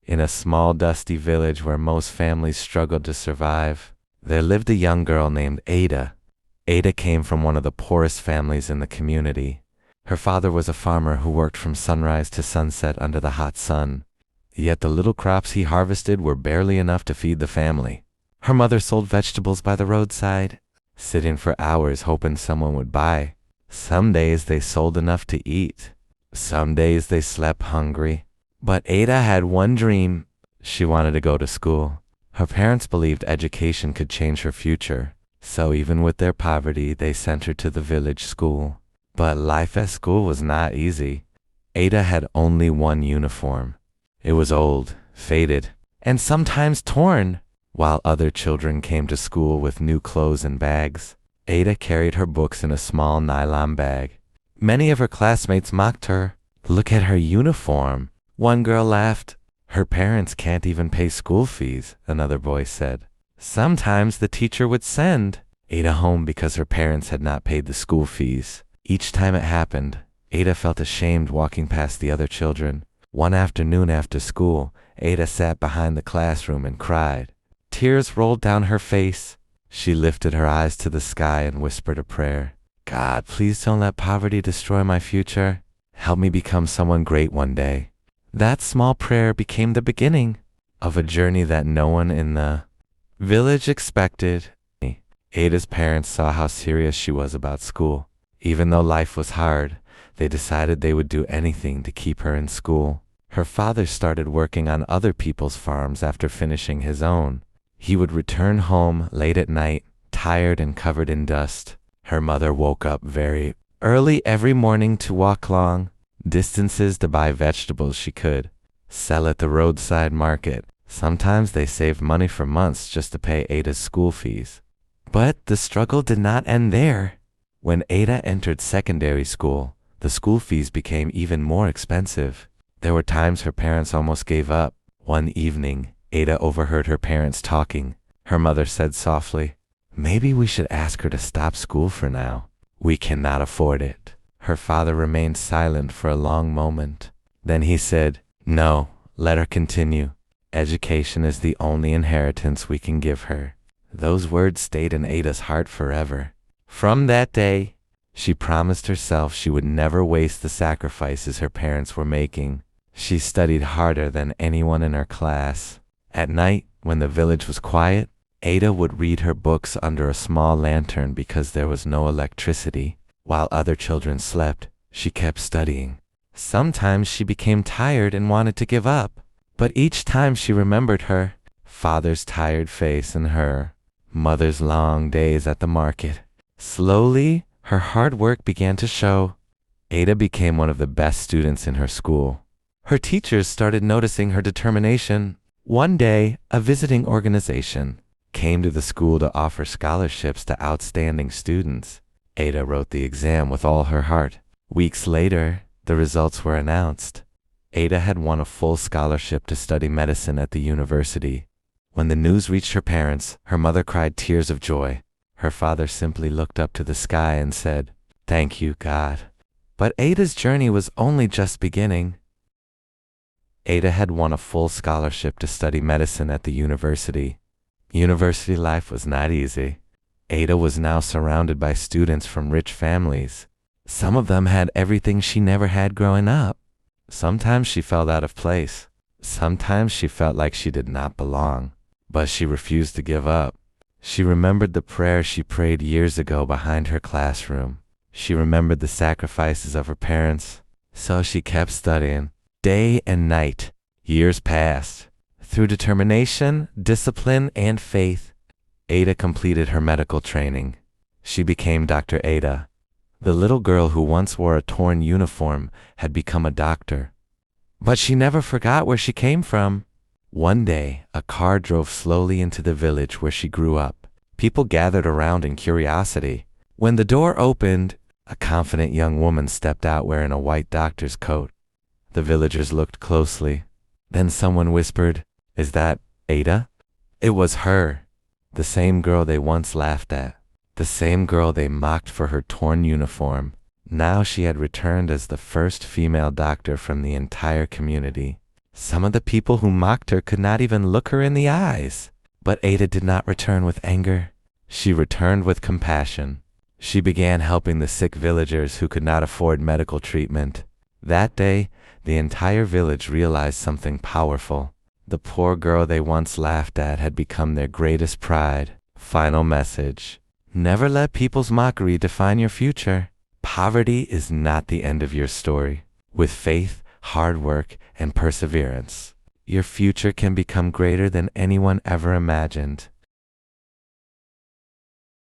In a small, dusty village where most families struggled to survive, there lived a young girl named Ada. Ada came from one of the poorest families in the community. Her father was a farmer who worked from sunrise to sunset under the hot sun. Yet the little crops he harvested were barely enough to feed the family. Her mother sold vegetables by the roadside, sitting for hours hoping someone would buy. Some days they sold enough to eat. Some days they slept hungry. But Ada had one dream. She wanted to go to school. Her parents believed education could change her future. So even with their poverty, they sent her to the village school. But life at school was not easy. Ada had only one uniform. It was old, faded, and sometimes torn. While other children came to school with new clothes and bags, Ada carried her books in a small nylon bag. Many of her classmates mocked her. "Look at her uniform," one girl laughed. "Her parents can't even pay school fees," another boy said. Sometimes the teacher would send Ada home because her parents had not paid the school fees. Each time it happened, Ada felt ashamed walking past the other children. One afternoon after school, Ada sat behind the classroom and cried. Tears rolled down her face. She lifted her eyes to the sky and whispered a prayer. "God, please don't let poverty destroy my future. Help me become someone great one day." That small prayer became the beginning of a journey that no one in the village expected. Ada's parents saw how serious she was about school. Even though life was hard, they decided they would do anything to keep her in school. Her father started working on other people's farms after finishing his own. He would return home late at night, tired and covered in dust. Her mother woke up very early every morning to walk long distances to buy vegetables she could sell at the roadside market. Sometimes they saved money for months just to pay Ada's school fees. But the struggle did not end there. When Ada entered secondary school, the school fees became even more expensive. There were times her parents almost gave up. One evening, Ada overheard her parents talking. Her mother said softly, "Maybe we should ask her to stop school for now. We cannot afford it." Her father remained silent for a long moment. Then he said, "No, let her continue. Education is the only inheritance we can give her." Those words stayed in Ada's heart forever. From that day, she promised herself she would never waste the sacrifices her parents were making. She studied harder than anyone in her class. At night, when the village was quiet, Ada would read her books under a small lantern because there was no electricity. While other children slept, she kept studying. Sometimes she became tired and wanted to give up. But each time she remembered her father's tired face and her mother's long days at the market. Slowly, her hard work began to show. Ada became one of the best students in her school. Her teachers started noticing her determination. One day, a visiting organization came to the school to offer scholarships to outstanding students. Ada wrote the exam with all her heart. Weeks later, the results were announced. Ada had won a full scholarship to study medicine at the university. When the news reached her parents, her mother cried tears of joy. Her father simply looked up to the sky and said, "Thank you, God." But Ada's journey was only just beginning. Ada had won a full scholarship to study medicine at the university. University life was not easy. Ada was now surrounded by students from rich families. Some of them had everything she never had growing up. Sometimes she felt out of place. Sometimes she felt like she did not belong. But she refused to give up. She remembered the prayer she prayed years ago behind her classroom. She remembered the sacrifices of her parents. So she kept studying, day and night. Years passed. Through determination, discipline, and faith, Ada completed her medical training. She became Dr. Ada. The little girl who once wore a torn uniform had become a doctor. But she never forgot where she came from. One day, a car drove slowly into the village where she grew up. People gathered around in curiosity. When the door opened, a confident young woman stepped out wearing a white doctor's coat. The villagers looked closely. Then someone whispered, "Is that Ada?" It was her. The same girl they once laughed at. The same girl they mocked for her torn uniform. Now she had returned as the first female doctor from the entire community. Some of the people who mocked her could not even look her in the eyes. But Ada did not return with anger. She returned with compassion. She began helping the sick villagers who could not afford medical treatment. That day, the entire village realized something powerful. The poor girl they once laughed at had become their greatest pride. Final message. Never let people's mockery define your future. Poverty is not the end of your story. With faith, hard work, and perseverance, your future can become greater than anyone ever imagined.